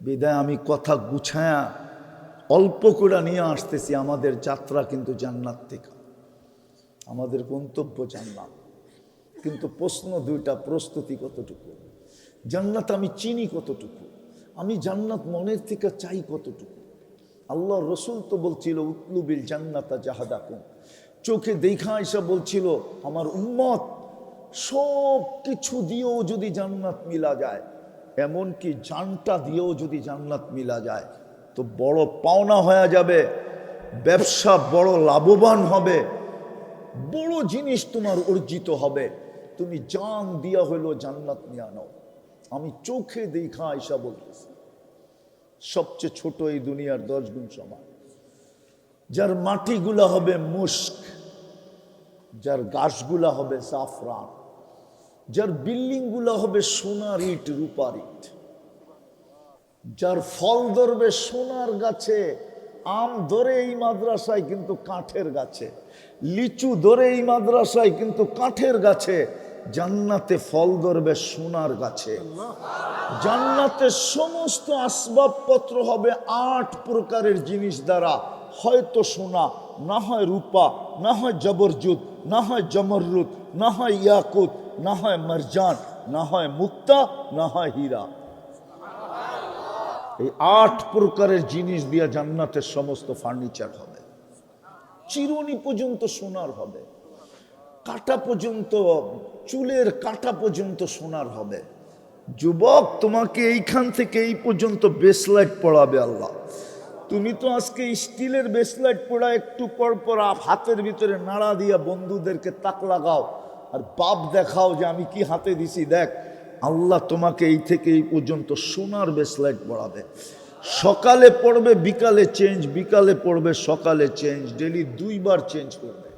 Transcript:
বিদায় আমি কথা গুছায়া অল্প করে নিয়ে আসতেছি। আমাদের যাত্রা কিন্তু জান্নাত থেকে, আমাদের গন্তব্য জান্নাত। কিন্তু প্রশ্ন দুইটা, প্রস্তুতি কতটুকু, জান্নাত আমি চিনি কতটুকু, আমি জান্নাত মনের থেকে চাই কতটুকু। আল্লাহ রসুল তো বলছিল উতলুবিল জান্নাতা জাহাদাকুম, চোখে দেখা এসে বলছিল আমার উম্মত সব কিছু দিয়েও যদি জান্নাত মিলা যায়, এমনকি জানটা দিয়েও যদি জান্নাত মিলা যায় তো বড় পাওনা হয়ে যাবে, ব্যবসা বড় লাভবান হবে, বড় জিনিস তোমার অর্জিত হবে। তুমি জান দিয়া হইলো জান্নাত নিয়ে আনো। আমি চোখে দেখা আইসা বলতেছি, সবচেয়ে ছোট এই দুনিয়ার 10 গুণ সমান, যার মাটিগুলা হবে মুস্ক, যার গাছগুলা হবে জাফরান, যার বিল্ডিং গুলা হবে সোনার ইট রূপার ইট, যার ফল ধরবে সোনার গাছে, আম ধরে এই মাদ্রাসায় কিন্তু কাঠের গাছে, লিচু ধরে এই মাদ্রাসায় কিন্তু কাঠের গাছে, জান্নাতে ফল ধরবে সোনার গাছে। জান্নাতে সমস্ত আসবাবপত্র হবে 8 প্রকারের জিনিস দ্বারা, হয়তো সোনা, না হয় রূপা, না হয় জবরজুদ, না হয় জমররুদ, না হয় ইয়াকুত, না হয় মারজান, না হয় মুক্তা, না হয় হীরা। এই 8 প্রকারের জিনিস দিয়ে জান্নাতের সমস্ত ফার্নিচার হবে। চিরুনি পর্যন্ত সোনার হবে, কাটা পর্যন্ত, চুলের কাটা পর্যন্ত সোনার হবে। যুবক, তোমাকে এইখান থেকে এই পর্যন্ত বেসলাইট পড়াবে আল্লাহ। তুমি তো আজকে স্টিলের বেসলাইট পড়া, একটু পর পর হাতের ভিতরে নাড়া দিয়া বন্ধুদেরকে তাক লাগাও আর বাপ দেখাও যে আমি কি হাতে দিছি দেখ। আল্লাহ তোমাকে এই থেকে এই পর্যন্ত সোনার বেসলাইট পড়াবে। সকালে পড়বে, বিকালে চেঞ্জ, বিকালে পড়বে, সকালে চেঞ্জ, ডেলি 2 বার চেঞ্জ করবে।